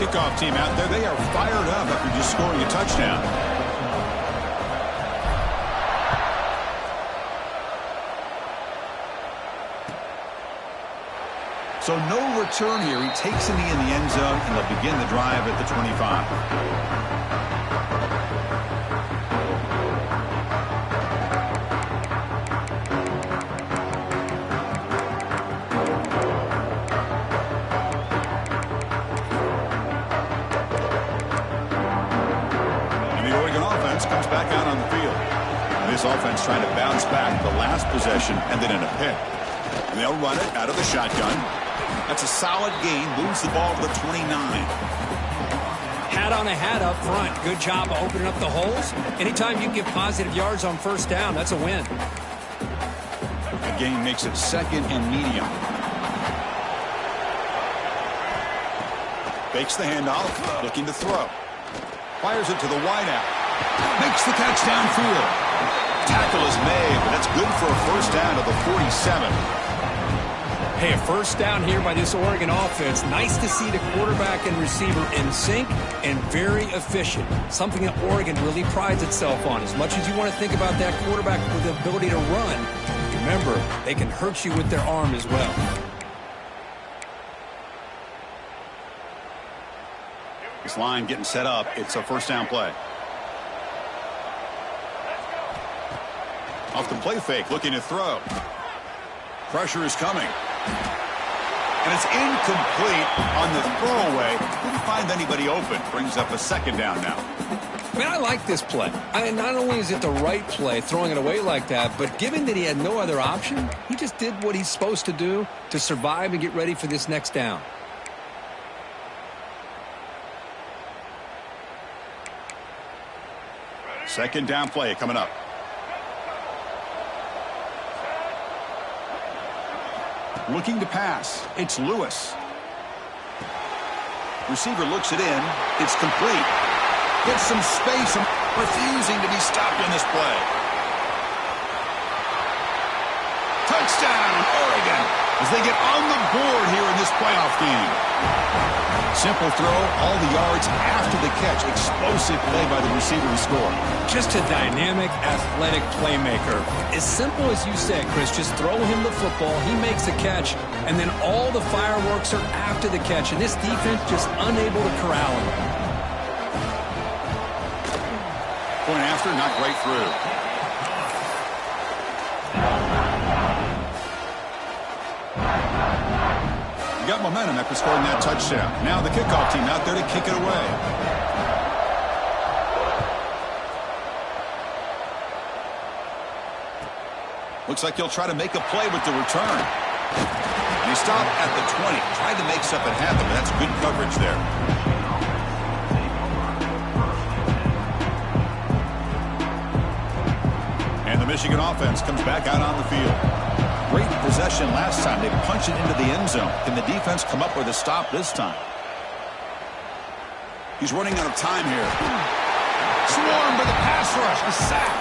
Kickoff team out there, they are fired up after just scoring a touchdown. So no return here. He takes a knee in the end zone, and they'll begin the drive at the 25. And the Oregon offense comes back out on the field. And this offense trying to bounce back the last possession and then in a pick. And they'll run it out of the shotgun. That's a solid gain. Moves the ball to the 29. Hat on a hat up front. Good job of opening up the holes. Anytime you can get positive yards on first down, that's a win. The gain makes it second and medium. Fakes the handoff. Looking to throw. Fires it to the wideout. Makes the catch downfield. Tackle is made, but that's good for a first down to the 47. Hey, a first down here by this Oregon offense. Nice to see the quarterback and receiver in sync and very efficient. Something that Oregon really prides itself on. As much as you want to think about that quarterback with the ability to run, remember, they can hurt you with their arm as well. This line getting set up. It's a first down play. Off the play fake, looking to throw. Pressure is coming. And it's incomplete on the throwaway. Didn't find anybody open. Brings up a second down now. Man, I like this play. Not only is it the right play, throwing it away like that, but given that he had no other option, he just did what he's supposed to do to survive and get ready for this next down. Second down play coming up. Looking to pass. It's Lewis. Receiver looks it in. It's complete. Gets some space and refusing to be stopped in this play. Touchdown, Oregon, as they get on the board here in this playoff game. Simple throw, all the yards after the catch. Explosive play by the receiver to score. Just a dynamic, athletic playmaker. As simple as you said, Chris, just throw him the football, he makes a catch, and then all the fireworks are after the catch, and this defense just unable to corral him. Point after, not right through. Got momentum after scoring that touchdown. Now the kickoff team out there to kick it away. Looks like he'll try to make a play with the return. And he stopped at the 20. Tried to make something happen, but that's good coverage there. And the Michigan offense comes back out on the field. Great possession last time. They punch it into the end zone. Can the defense come up with a stop this time? He's running out of time here. Swarmed by the pass rush. A sack.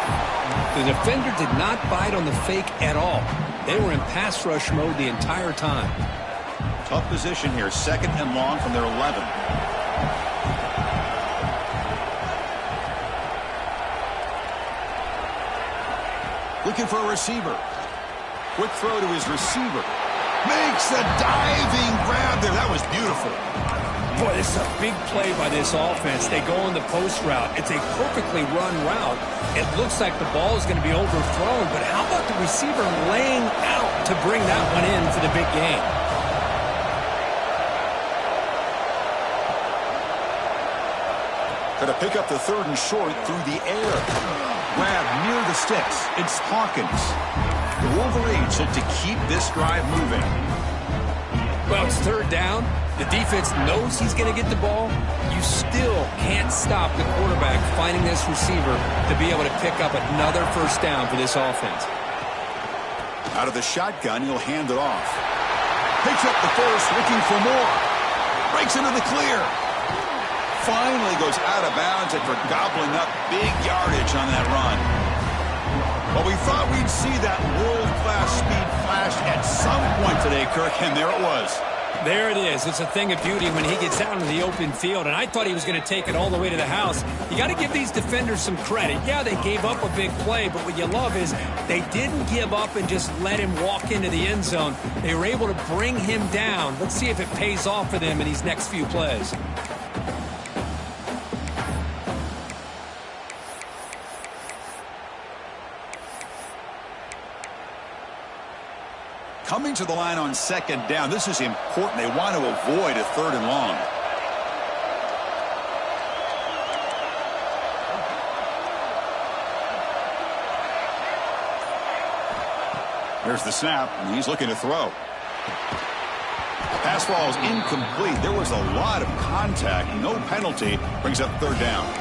The defender did not bite on the fake at all. They were in pass rush mode the entire time. Tough position here. Second and long from their 11. Looking for a receiver. Quick throw to his receiver. Makes a diving grab there. That was beautiful. Boy, this is a big play by this offense. They go on the post route. It's a perfectly run route. It looks like the ball is going to be overthrown, but how about the receiver laying out to bring that one in for the big game? Going to pick up the third and short through the air. Grab near the sticks. It's Hawkins. The Wolverines look to keep this drive moving. Well, it's third down. The defense knows he's going to get the ball. You still can't stop the quarterback finding this receiver to be able to pick up another first down for this offense. Out of the shotgun, he'll hand it off. Picks up the first, looking for more. Breaks into the clear. Finally goes out of bounds after gobbling up big yardage on that run. Well, we thought we'd see that world-class speed flash at some point today, Kirk, and there it was. There it is. It's a thing of beauty when he gets out into the open field, and I thought he was going to take it all the way to the house. You got to give these defenders some credit. Yeah, they gave up a big play, but what you love is they didn't give up and just let him walk into the end zone. They were able to bring him down. Let's see if it pays off for them in these next few plays. Coming to the line on second down. This is important. They want to avoid a 3rd and long. Here's the snap, and he's looking to throw. Pass ball is incomplete. There was a lot of contact. No penalty. Brings up 3rd down.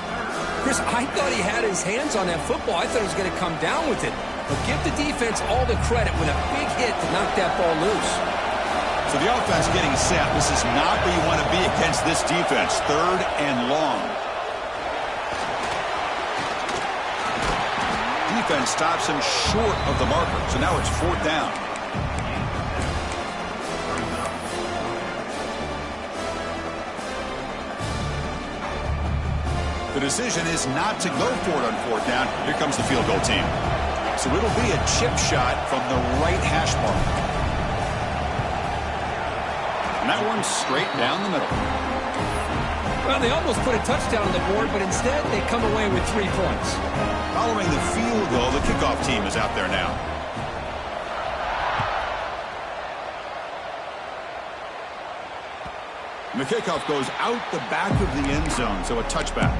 Chris, I thought he had his hands on that football. I thought he was going to come down with it. But give the defense all the credit with a big hit to knock that ball loose. So the offense getting set. This is not where you want to be against this defense. 3rd and long. Defense stops him short of the marker. So now it's 4th down. The decision is not to go for it on 4th down. Here comes the field goal team. So it'll be a chip shot from the right hash mark. And that one's straight down the middle. Well, they almost put a touchdown on the board, but instead they come away with 3 points. Following the field goal, the kickoff team is out there now. And the kickoff goes out the back of the end zone, so a touchback.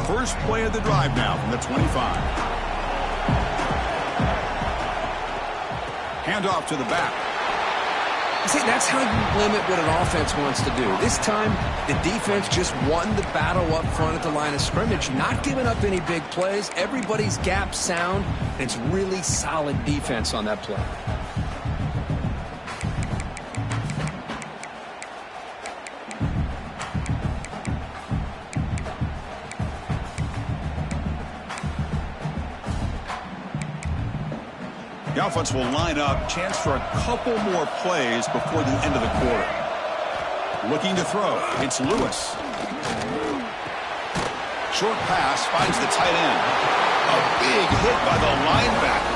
First play of the drive now from the 25. Handoff to the back. See, that's how you limit what an offense wants to do. This time, the defense just won the battle up front at the line of scrimmage, not giving up any big plays. Everybody's gap sound, and it's really solid defense on that play. The offense will line up. Chance for a couple more plays before the end of the quarter. Looking to throw. It's Lewis. Short pass finds the tight end. A big hit by the linebacker.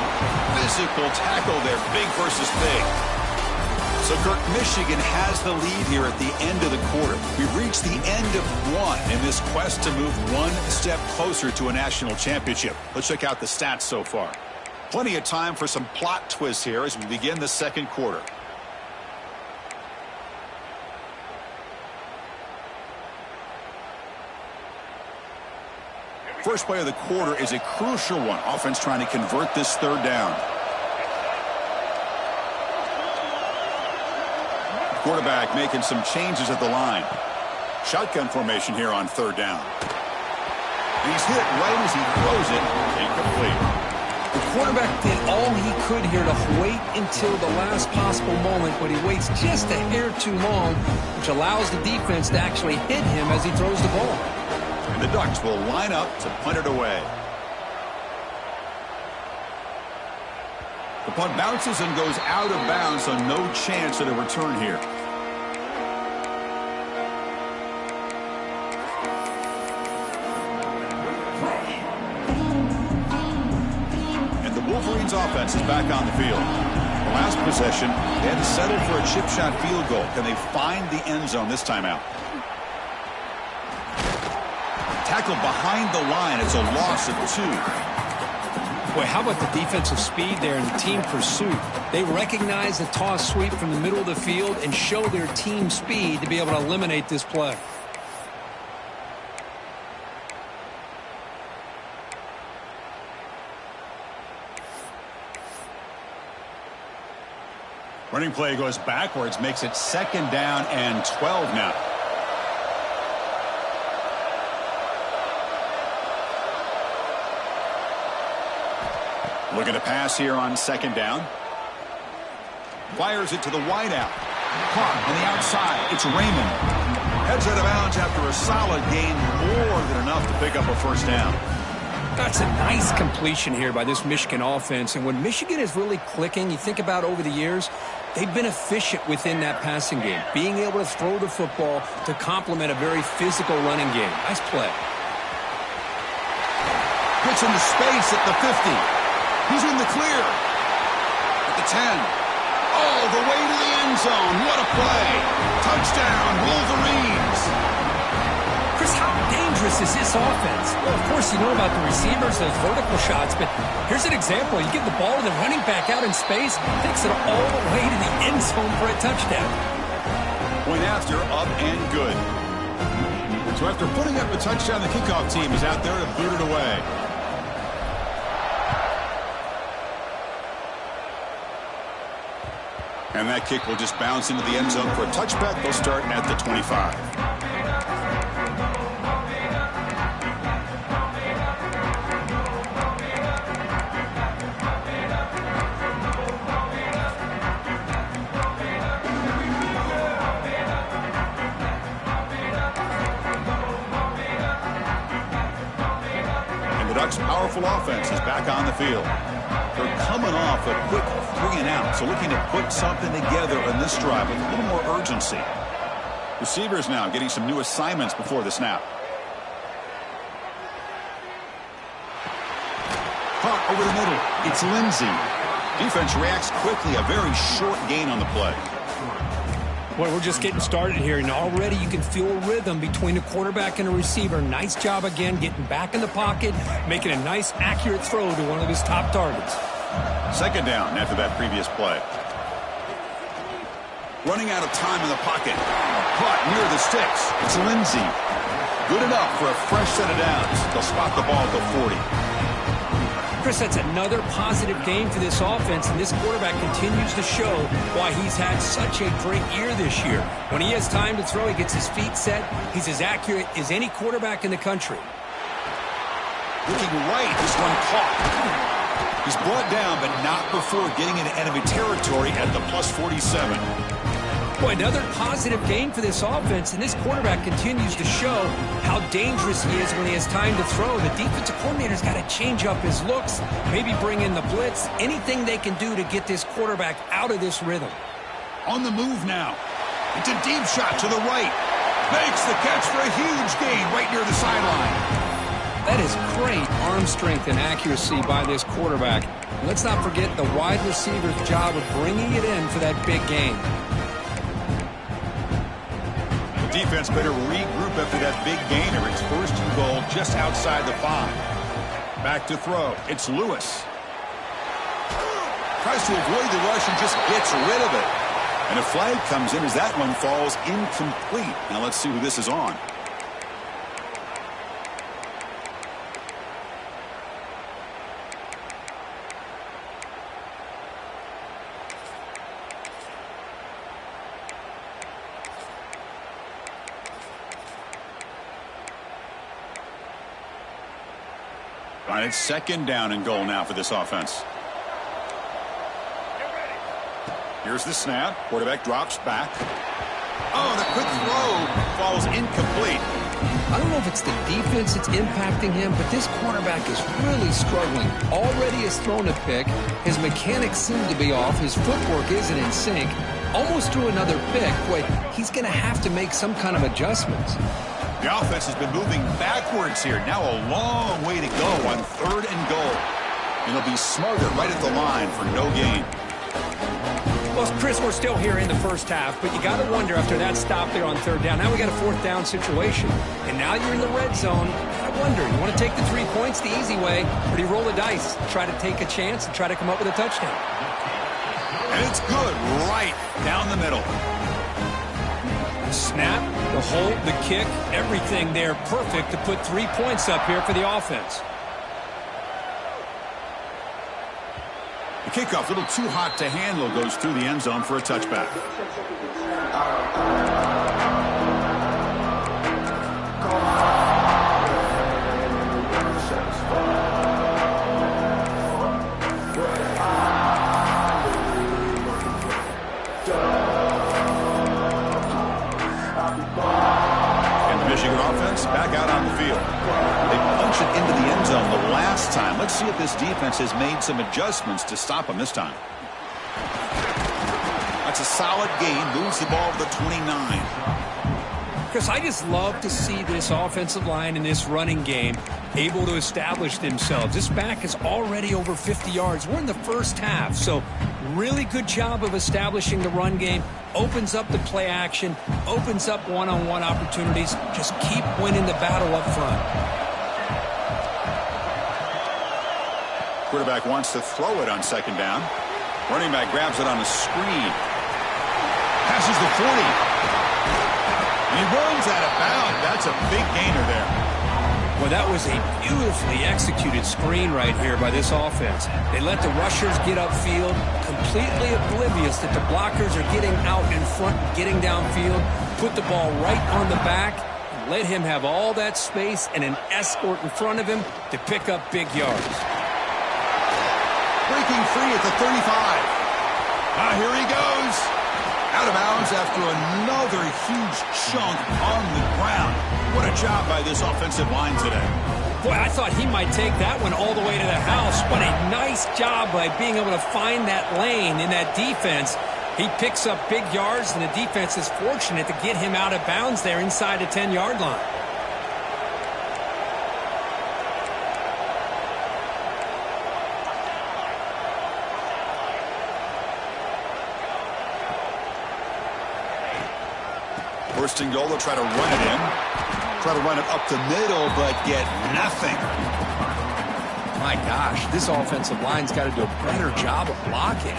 Physical tackle there. Big versus big. So, Kirk, Michigan has the lead here at the end of the quarter. We've reached the end of one in this quest to move one step closer to a national championship. Let's check out the stats so far. Plenty of time for some plot twists here as we begin the second quarter. First play of the quarter is a crucial one. Offense trying to convert this 3rd down. Quarterback making some changes at the line. Shotgun formation here on 3rd down. He's hit right as he throws it. Incomplete. The quarterback did all he could here to wait until the last possible moment, but he waits just a hair too long, which allows the defense to actually hit him as he throws the ball. And the Ducks will line up to punt it away. The punt bounces and goes out of bounds, so no chance at a return here. Wolverines offense is back on the field. The last possession, they had to settle for a chip shot field goal. Can they find the end zone this time out? Tackled behind the line. It's a loss of 2. Boy, how about the defensive speed there and the team pursuit? They recognize the toss sweep from the middle of the field and show their team speed to be able to eliminate this play. Running play goes backwards, makes it 2nd down and 12 now. Looking to pass here on 2nd down. Fires it to the wideout. Caught on the outside. It's Raymond. Heads out of bounds after a solid gain, more than enough to pick up a first down. That's a nice completion here by this Michigan offense. And when Michigan is really clicking, you think about over the years, they've been efficient within that passing game, being able to throw the football to complement a very physical running game. Nice play. Gets into space at the 50. He's in the clear. At the 10. All the way to the end zone. What a play. Touchdown, Wolverines. Chris, how dangerous is this offense? Well, of course, you know about the receivers, those vertical shots, but here's an example. You give the ball to the running back out in space, takes it all the way to the end zone for a touchdown. Point after, up and good. So after putting up a touchdown, the kickoff team is out there to boot it away. And that kick will just bounce into the end zone for a touchback. They'll start at the 25. And the Ducks' powerful offense is back on the field. They're coming off a quick 3-and-out, so looking to put something together in this drive with a little more urgency. Receivers now getting some new assignments before the snap. Caught over the middle. It's Lindsey. Defense reacts quickly. A very short gain on the play. Well, we're just getting started here, and already you can feel a rhythm between the quarterback and the receiver. Nice job again getting back in the pocket, making a nice, accurate throw to one of his top targets. Second down after that previous play. Running out of time in the pocket. Caught near the sticks. It's Lindsey. Good enough for a fresh set of downs. They'll spot the ball at the 40. Chris, that's another positive game for this offense, and this quarterback continues to show why he's had such a great year this year. When he has time to throw, he gets his feet set. He's as accurate as any quarterback in the country. Looking right, this one caught. He's brought down, but not before getting into enemy territory at the plus 47. Boy, another positive game for this offense, and this quarterback continues to show how dangerous he is when he has time to throw. The defensive coordinator's got to change up his looks, maybe bring in the blitz, anything they can do to get this quarterback out of this rhythm. On the move now. It's a deep shot to the right. Makes the catch for a huge gain right near the sideline. That is great arm strength and accuracy by this quarterback. Let's not forget the wide receiver's job of bringing it in for that big gain. The defense better regroup after that big gainer. It's first and goal just outside the 5. Back to throw. It's Lewis. Tries to avoid the rush and just gets rid of it. And a flag comes in as that one falls incomplete. Now let's see who this is on. And it's second down and goal now for this offense. Here's the snap. Quarterback drops back. Oh, the quick throw falls incomplete. I don't know if it's the defense that's impacting him, but this quarterback is really struggling. Already has thrown a pick. His mechanics seem to be off. His footwork isn't in sync. Almost threw another pick. Boy, he's going to have to make some kind of adjustments. The offense has been moving backwards here. Now a long way to go on third and goal. And they'll be smarter right at the line for no gain. Well, Chris, we're still here in the first half, but you got to wonder after that stop there on third down. Now we got a fourth down situation. And now you're in the red zone. I wonder, you want to take the 3 points the easy way, or do you roll the dice, try to take a chance and try to come up with a touchdown? And it's good right down the middle. The snap, the hold, the kick, everything there perfect to put 3 points up here for the offense. The kickoff, a little too hot to handle, goes through the end zone for a touchback. Seeger offense back out on the field. They punched it into the end zone the last time. Let's see if this defense has made some adjustments to stop them this time. That's a solid gain. Moves the ball to the 29. Because I just love to see this offensive line in this running game able to establish themselves. This back is already over 50 yards. We're in the first half, so really good job of establishing the run game. Opens up the play action, opens up one-on-one opportunities. Just keep winning the battle up front. Quarterback wants to throw it on second down. Running back grabs it on a screen. Passes the 40. He runs out of bounds. That's a big gainer there. Well, that was a beautifully executed screen right here by this offense. They let the rushers get upfield, completely oblivious that the blockers are getting out in front, getting downfield, put the ball right on the back, and let him have all that space and an escort in front of him to pick up big yards. Breaking free at the 35. Here he goes. Out of bounds after another huge chunk on the ground. What a job by this offensive line today. Boy, I thought he might take that one all the way to the house. What a nice job by being able to find that lane in that defense. He picks up big yards, and the defense is fortunate to get him out of bounds there inside the 10-yard line. First and goal, they'll try to run it in. Try to run it up the middle, but get nothing. My gosh, this offensive line's got to do a better job of blocking.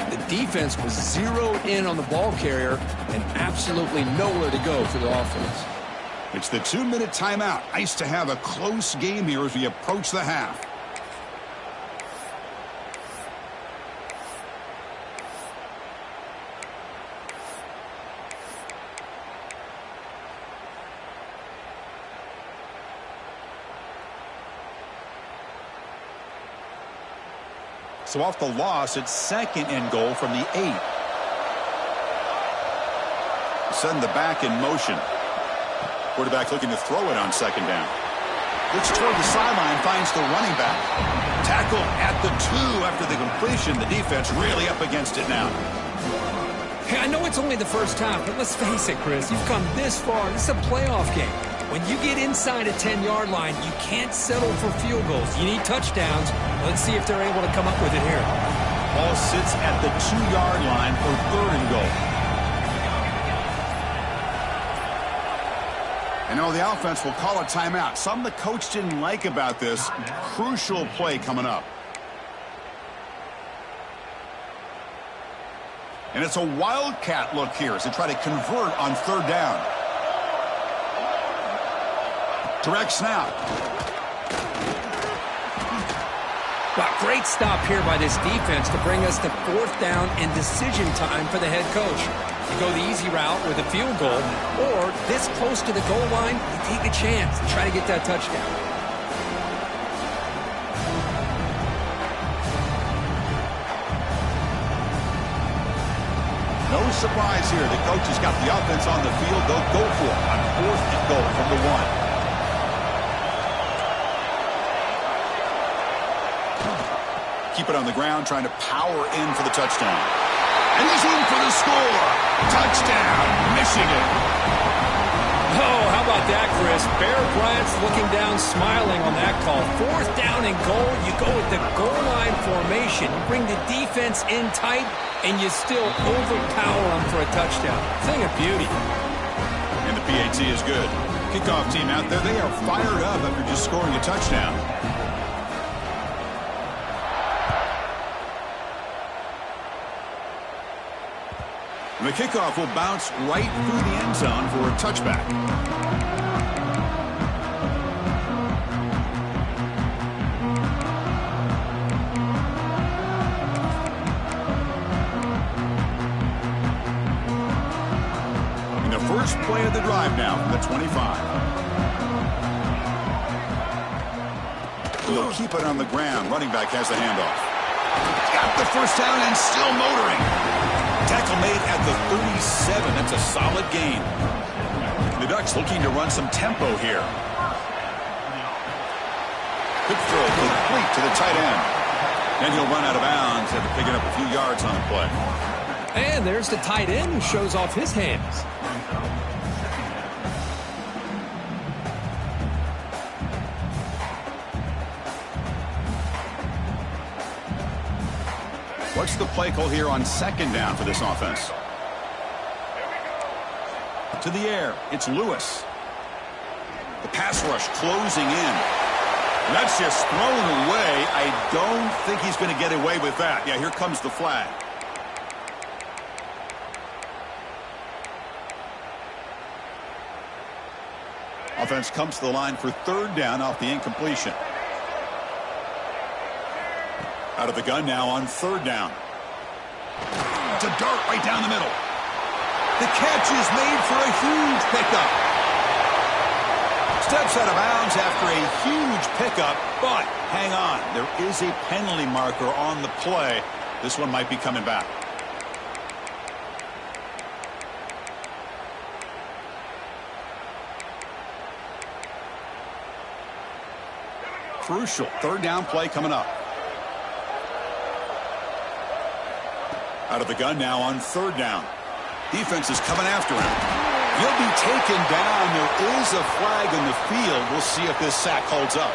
The defense was zeroed in on the ball carrier and absolutely nowhere to go for the offense. It's the 2-minute timeout. Nice to have a close game here as we approach the half. So off the loss, it's second and goal from the 8. Send the back in motion. Quarterback looking to throw it on second down. Looks toward the sideline, finds the running back. Tackle at the 2 after the completion. The defense really up against it now. Hey, I know it's only the first half, but let's face it, Chris. You've come this far. This is a playoff game. When you get inside a 10-yard line, you can't settle for field goals. You need touchdowns. Let's see if they're able to come up with it here. Ball sits at the 2-yard line for third and goal. And now the offense will call a timeout. Something the coach didn't like about this. Crucial play coming up. And it's a wildcat look here as they try to convert on third down. Direct snap. Wow, great stop here by this defense to bring us to fourth down and decision time for the head coach. You go the easy route with a field goal, or this close to the goal line, you take a chance to try to get that touchdown. No surprise here. The coach has got the offense on the field. They'll go for it on fourth and goal from the 1. Keep it on the ground, trying to power in for the touchdown. And he's in for the score. Touchdown, Michigan. Oh, how about that, Chris? Bear Bryant's looking down, smiling on that call. Fourth down and goal. You go with the goal line formation. You bring the defense in tight, and you still overpower them for a touchdown. Thing of beauty. And the PAT is good. Kickoff team out there, they are fired up after just scoring a touchdown. And the kickoff will bounce right through the end zone for a touchback. And the first play of the drive now from the 25. He'll keep it on the ground. Running back has the handoff. Got the first down and still motoring. Tackle made at the 37. That's a solid gain. The Ducks looking to run some tempo here. Quick throw complete to the tight end. Then he'll run out of bounds after picking up a few yards on the play. And there's the tight end who shows off his hands. What's the play call here on second down for this offense? To the air, it's Lewis. The pass rush closing in. That's just thrown away. I don't think he's going to get away with that. Yeah, here comes the flag. Offense comes to the line for third down off the incompletion. Out of the gun now on third down. It's a dart right down the middle. The catch is made for a huge pickup. Steps out of bounds after a huge pickup, but hang on. There is a penalty marker on the play. This one might be coming back. Crucial third down play coming up. Out of the gun now on third down. Defense is coming after him. He'll be taken down. There is a flag in the field. We'll see if this sack holds up.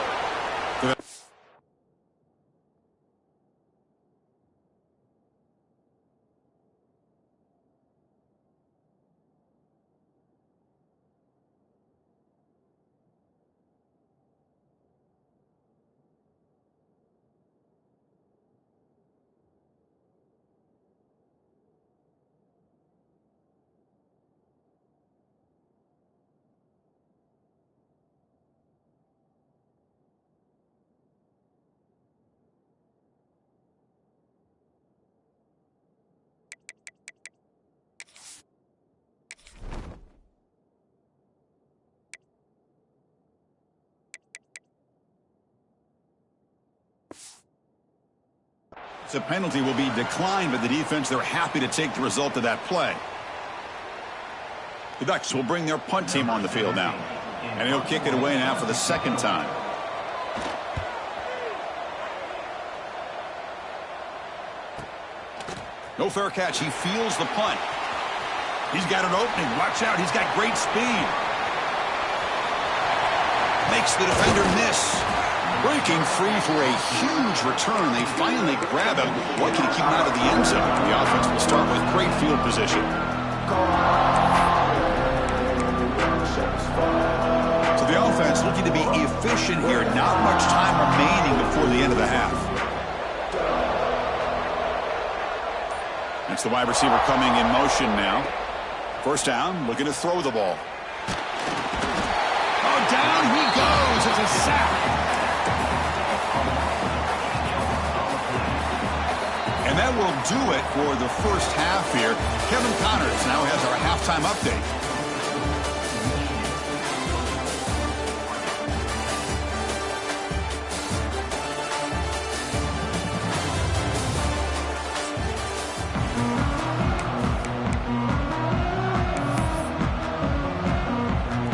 The penalty will be declined by the defense. They're happy to take the result of that play. The Ducks will bring their punt team on the field now. And he'll kick it away now for the second time. No fair catch. He feels the punt. He's got an opening. Watch out. He's got great speed. Makes the defender miss. Breaking free for a huge return. They finally grab him. What can he keep him out of the end zone? The offense will start with great field position. So the offense looking to be efficient here. Not much time remaining before the end of the half. That's the wide receiver coming in motion now. First down, looking to throw the ball. Oh, down he goes. It's a sack. And that will do it for the first half here. Kevin Connors now has our halftime update.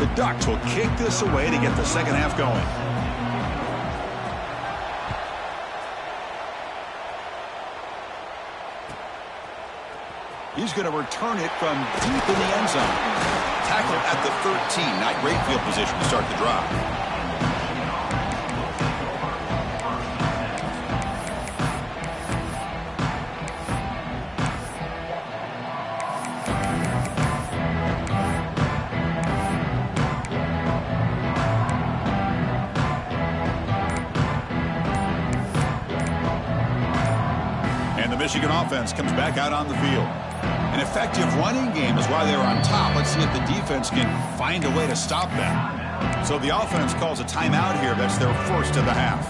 The Ducks will kick this away to get the second half going. He's going to return it from deep in the end zone. Tackle at the 13. Not great field position to start the drive. And the Michigan offense comes back out on the field. An effective running game is why they're on top. Let's see if the defense can find a way to stop them. So the offense calls a timeout here. That's their first of the half.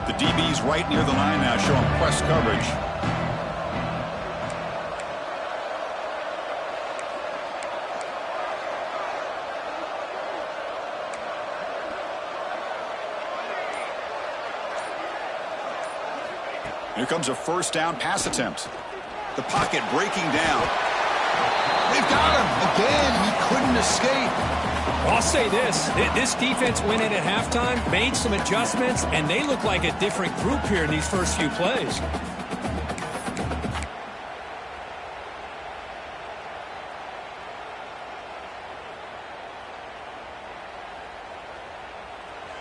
The DB's right near the line now, showing press coverage. Here comes a first down pass attempt. The pocket breaking down. They've got him. Again, he couldn't escape. I'll say this defense went in at halftime, made some adjustments, and they look like a different group here in these first few plays.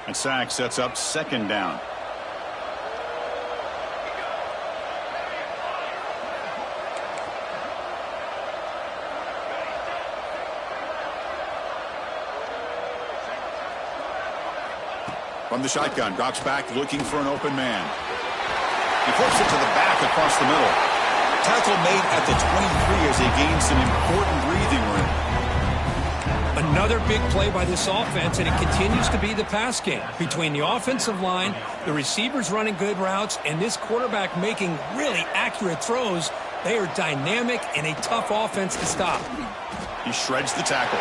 And sack sets up second down. From the shotgun, drops back looking for an open man. He flips it to the back across the middle. Tackle made at the 23 as they gain some important breathing room. Another big play by this offense, and it continues to be the pass game. Between the offensive line, the receivers running good routes, and this quarterback making really accurate throws, they are dynamic and a tough offense to stop. He shreds the tackle.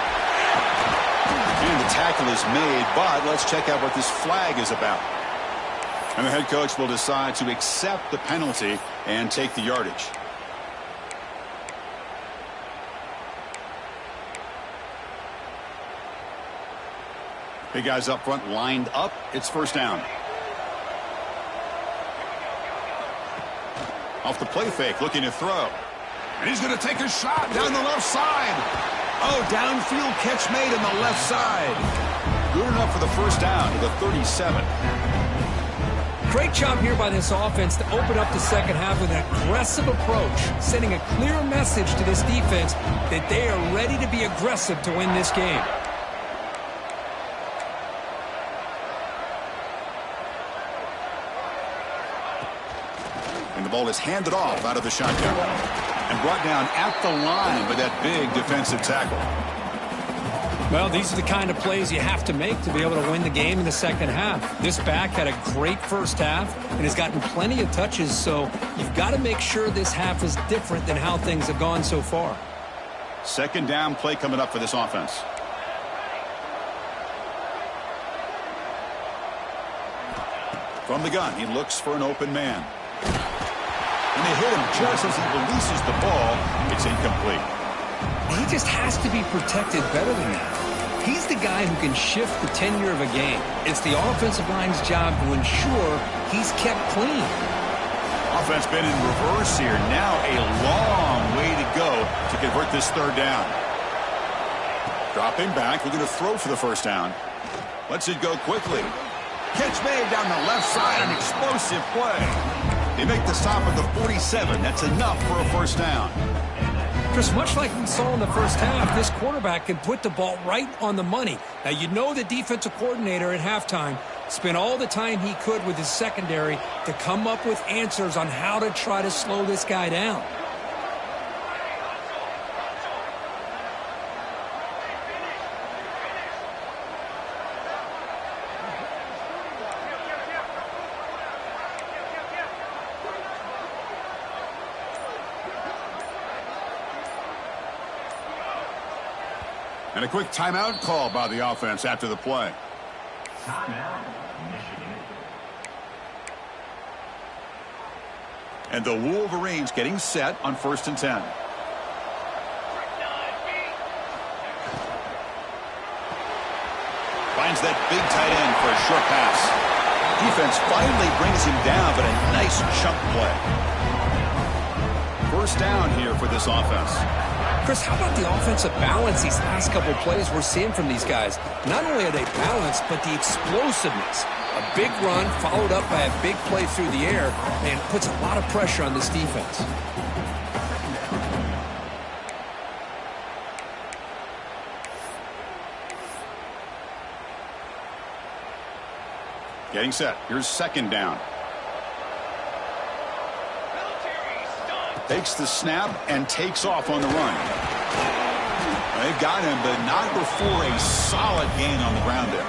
And the tackle is made, but let's check out what this flag is about. And the head coach will decide to accept the penalty and take the yardage. Big guys up front lined up. It's first down. Off the play fake, looking to throw. And he's going to take a shot down the left side. Oh, downfield catch made on the left side. Good enough for the first down to the 37. Great job here by this offense to open up the second half with an aggressive approach, sending a clear message to this defense that they are ready to be aggressive to win this game. And the ball is handed off out of the shotgun. And brought down at the line with that big defensive tackle. Well, these are the kind of plays you have to make to be able to win the game in the second half. This back had a great first half and has gotten plenty of touches, so you've got to make sure this half is different than how things have gone so far. Second down play coming up for this offense. From the gun, he looks for an open man. And they hit him just as he releases the ball. It's incomplete. He just has to be protected better than that. He's the guy who can shift the tenure of a game. It's the offensive line's job to ensure he's kept clean. Offense been in reverse here. Now a long way to go to convert this third down. Dropping back, looking to throw for the first down. Lets it go quickly. Catch made down the left side, an explosive play. They make the stop at the 47. That's enough for a first down. Just much like we saw in the first half, this quarterback can put the ball right on the money. Now, you know the defensive coordinator at halftime spent all the time he could with his secondary to come up with answers on how to try to slow this guy down. And a quick timeout call by the offense after the play. Timeout, Michigan. And the Wolverines getting set on 1st and 10. Finds that big tight end for a short pass. Defense finally brings him down, but a nice chunk play. First down here for this offense. Chris, how about the offensive balance these last couple plays we're seeing from these guys? Not only are they balanced, but the explosiveness. A big run followed up by a big play through the air, and puts a lot of pressure on this defense. Getting set. Here's second down. Takes the snap and takes off on the run. They've got him, but not before a solid gain on the ground there.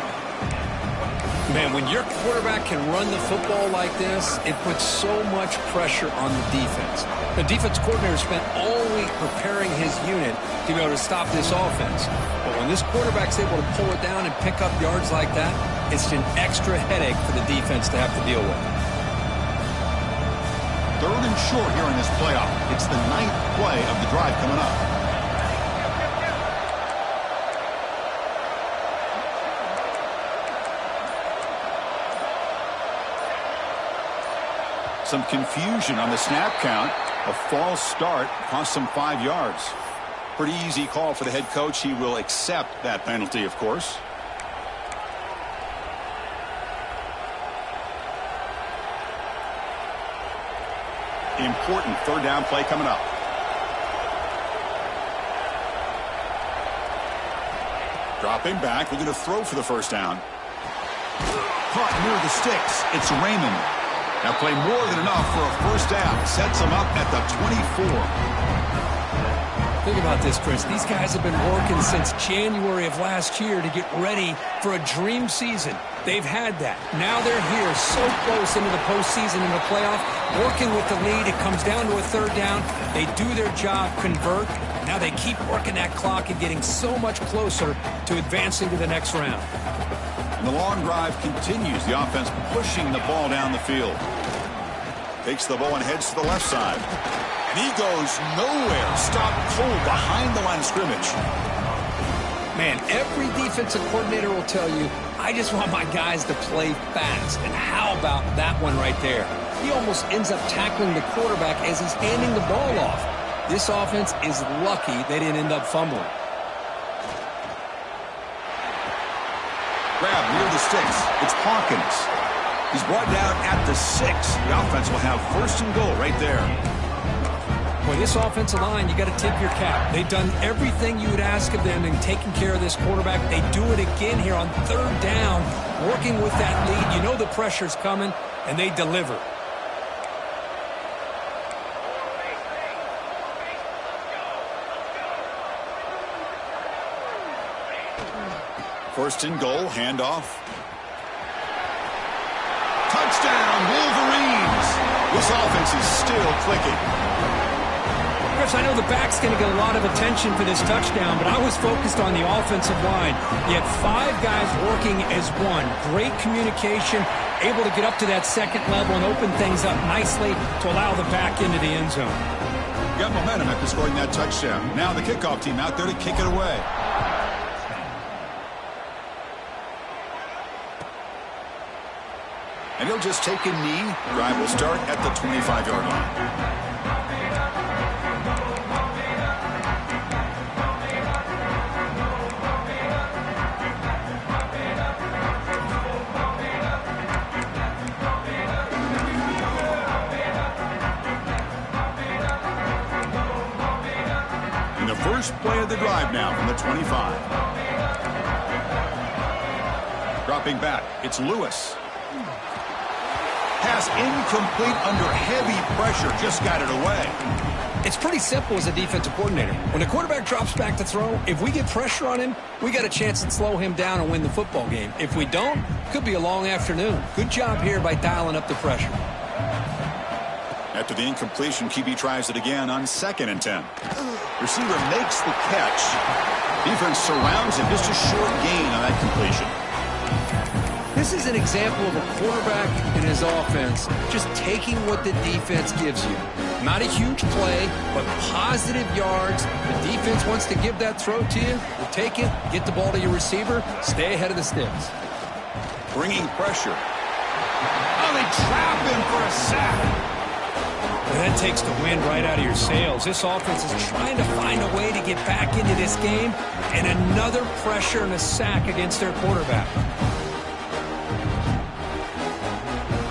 Man, when your quarterback can run the football like this, it puts so much pressure on the defense. The defense coordinator spent all week preparing his unit to be able to stop this offense. But when this quarterback's able to pull it down and pick up yards like that, it's an extra headache for the defense to have to deal with. Third and short here in this playoff. It's the 9th play of the drive coming up. Some confusion on the snap count. A false start cost him 5 yards. Pretty easy call for the head coach. He will accept that penalty, of course. Important third down play coming up. Dropping back, looking to throw for the first down. Caught near the sticks. It's Raymond. That play more than enough for a first down. Sets him up at the 24. Think about this, Chris. These guys have been working since January of last year to get ready for a dream season. They've had that. Now they're here so close into the postseason and the playoff, working with the lead. It comes down to a third down. They do their job, convert. Now they keep working that clock and getting so much closer to advancing to the next round. And the long drive continues. The offense pushing the ball down the field. Takes the ball and heads to the left side. And he goes nowhere. Stopped cold behind the line of scrimmage. Man, every defensive coordinator will tell you, I just want my guys to play fast. And how about that one right there? He almost ends up tackling the quarterback as he's handing the ball off. This offense is lucky they didn't end up fumbling. Grab near the sticks. It's Hawkins. He's brought down at the 6. The offense will have first and goal right there. Boy, this offensive line, you got to tip your cap. They've done everything you would ask of them in taking care of this quarterback. They do it again here on third down, working with that lead. You know the pressure's coming, and they deliver. First and goal, handoff. Touchdown, Wolverines! This offense is still clicking. Chris, I know the back's going to get a lot of attention for this touchdown, but I was focused on the offensive line. You had 5 guys working as one. Great communication, able to get up to that second level and open things up nicely to allow the back into the end zone. Got momentum after scoring that touchdown. Now the kickoff team out there to kick it away. And he'll just take a knee. Drive will start at the 25-yard line. And the first play of the drive now from the 25. Dropping back, it's Lewis. Pass incomplete under heavy pressure. Just got it away. It's pretty simple as a defensive coordinator. When the quarterback drops back to throw, if we get pressure on him, we got a chance to slow him down and win the football game. If we don't, it could be a long afternoon. Good job here by dialing up the pressure. After the incompletion, QB tries it again on 2nd and 10. Receiver makes the catch. Defense surrounds him. Just a short gain on that completion. This is an example of a quarterback and his offense just taking what the defense gives you. Not a huge play, but positive yards. The defense wants to give that throw to you. You take it, get the ball to your receiver, stay ahead of the sticks. Bringing pressure. Oh, they trap him for a sack. And that takes the wind right out of your sails. This offense is trying to find a way to get back into this game, and another pressure and a sack against their quarterback.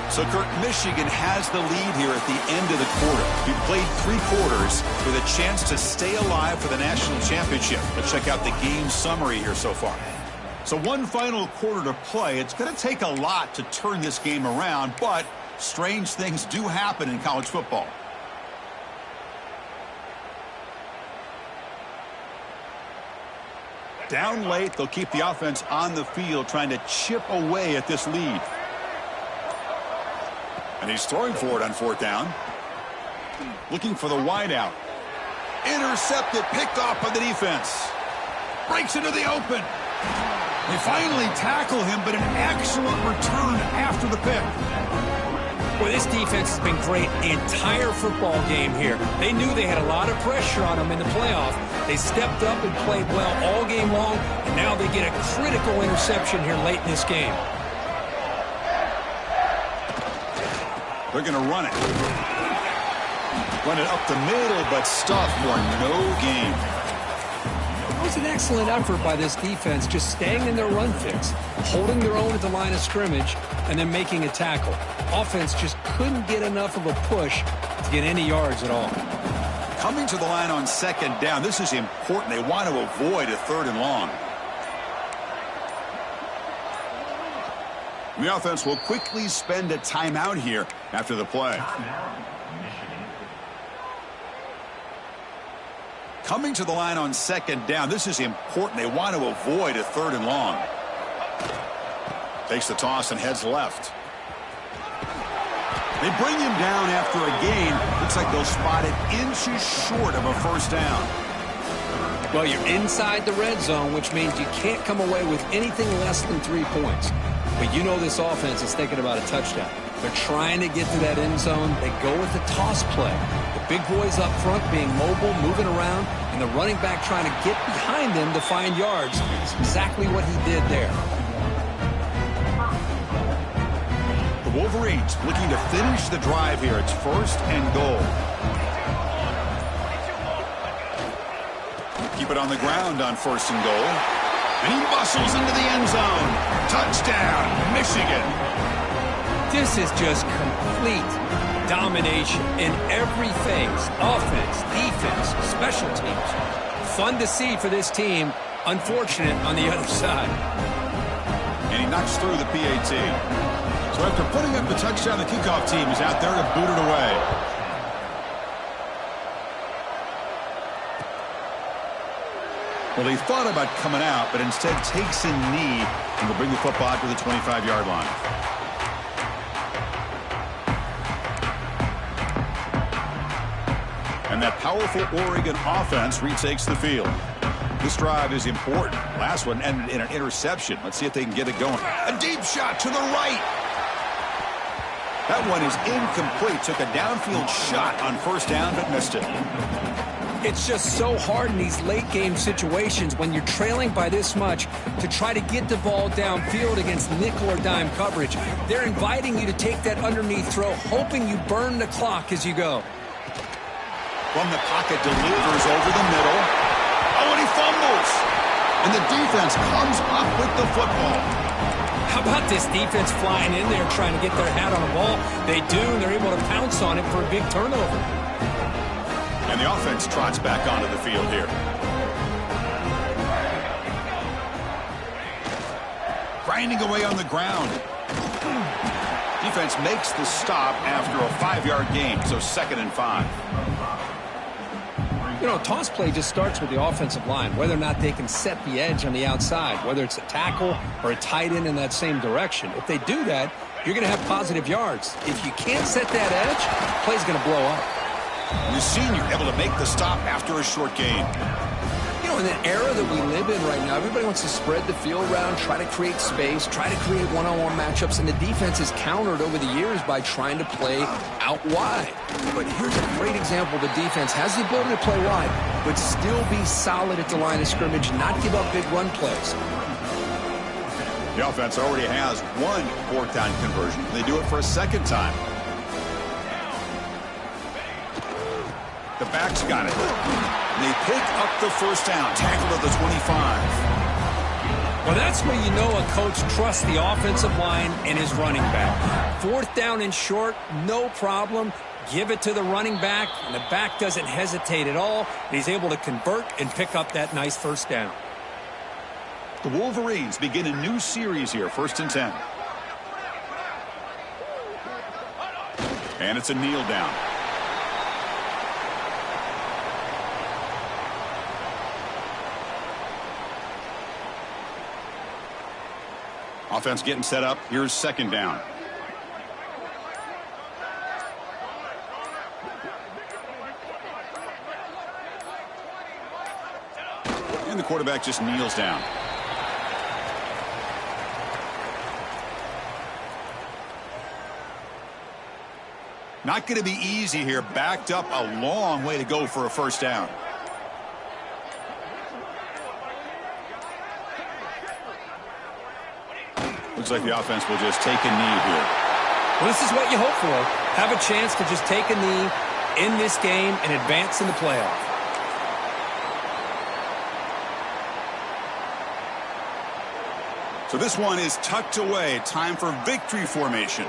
So, Kurt, Michigan has the lead here at the end of the quarter. We played 3 quarters with a chance to stay alive for the national championship. Let's check out the game summary here so far. So one final quarter to play. It's going to take a lot to turn this game around, but strange things do happen in college football. Down late, they'll keep the offense on the field trying to chip away at this lead. And he's throwing for it on 4th down. Looking for the wideout. Intercepted, picked off by the defense. Breaks into the open. They finally tackle him, but an excellent return after the pick. Well, this defense has been great the entire football game here. They knew they had a lot of pressure on them in the playoff. They stepped up and played well all game long, and now they get a critical interception here late in this game. They're going to run it. Run it up the middle, but stuff for no gain. It was an excellent effort by this defense, just staying in their run fix, holding their own at the line of scrimmage, and then making a tackle. Offense just couldn't get enough of a push to get any yards at all. Coming to the line on second down, this is important. They want to avoid a 3rd and long. The offense will quickly spend a timeout here after the play. Coming to the line on second down, this is important. They want to avoid a 3rd and long. Takes the toss and heads left. They bring him down after a gain. Looks like they'll spot it inches short of a 1st down. Well, you're inside the red zone, which means you can't come away with anything less than 3 points. But you know this offense is thinking about a touchdown. They're trying to get to that end zone. They go with the toss play. The big boys up front being mobile, moving around, and the running back trying to get behind them to find yards. It's exactly what he did there. The Wolverines looking to finish the drive here. It's 1st and goal. Keep it on the ground on 1st and goal. And he muscles into the end zone. Touchdown, Michigan. This is just complete domination in every phase. Offense, defense, special teams. Fun to see for this team. Unfortunate on the other side. And he knocks through the PAT. So after putting up the touchdown, the kickoff team is out there to boot it away. Well, he thought about coming out, but instead takes a knee and will bring the football to the 25-yard line. And that powerful Oregon offense retakes the field. This drive is important. Last one ended in an interception. Let's see if they can get it going. A deep shot to the right. That one is incomplete. Took a downfield shot on 1st down, but missed it. It's just so hard in these late-game situations when you're trailing by this much to try to get the ball downfield against nickel or dime coverage. They're inviting you to take that underneath throw, hoping you burn the clock as you go. From the pocket, delivers over the middle. Oh, and he fumbles. And the defense comes up with the football. How about this defense flying in there trying to get their hat on the ball? They do, and they're able to pounce on it for a big turnover. And the offense trots back onto the field here. Grinding away on the ground. Defense makes the stop after a 5-yard gain, so 2nd and 5. You know, toss play just starts with the offensive line, whether or not they can set the edge on the outside, whether it's a tackle or a tight end in that same direction. If they do that, you're going to have positive yards. If you can't set that edge, the play's going to blow up. The senior able to make the stop after a short gain. You know, in the era that we live in right now, everybody wants to spread the field around, try to create space, try to create one-on-one matchups, and the defense is countered over the years by trying to play out wide. But here's a great example. The defense has the ability to play wide, but still be solid at the line of scrimmage, not give up big run plays. The offense already has one 4th down conversion. They do it for a 2nd time. The back's got it. And they pick up the 1st down. Tackle at the 25. Well, that's where you know a coach trusts the offensive line and his running back. 4th down and short, no problem. Give it to the running back, and the back doesn't hesitate at all. He's able to convert and pick up that nice 1st down. The Wolverines begin a new series here, 1st and 10. And it's a kneel down. Offense getting set up. Here's 2nd down. And the quarterback just kneels down. Not going to be easy here. Backed up a long way to go for a 1st down. Looks like the offense will just take a knee here. Well, this is what you hope for. have a chance to just take a knee in this game and advance in the playoff. So this one is tucked away. Time for victory formation.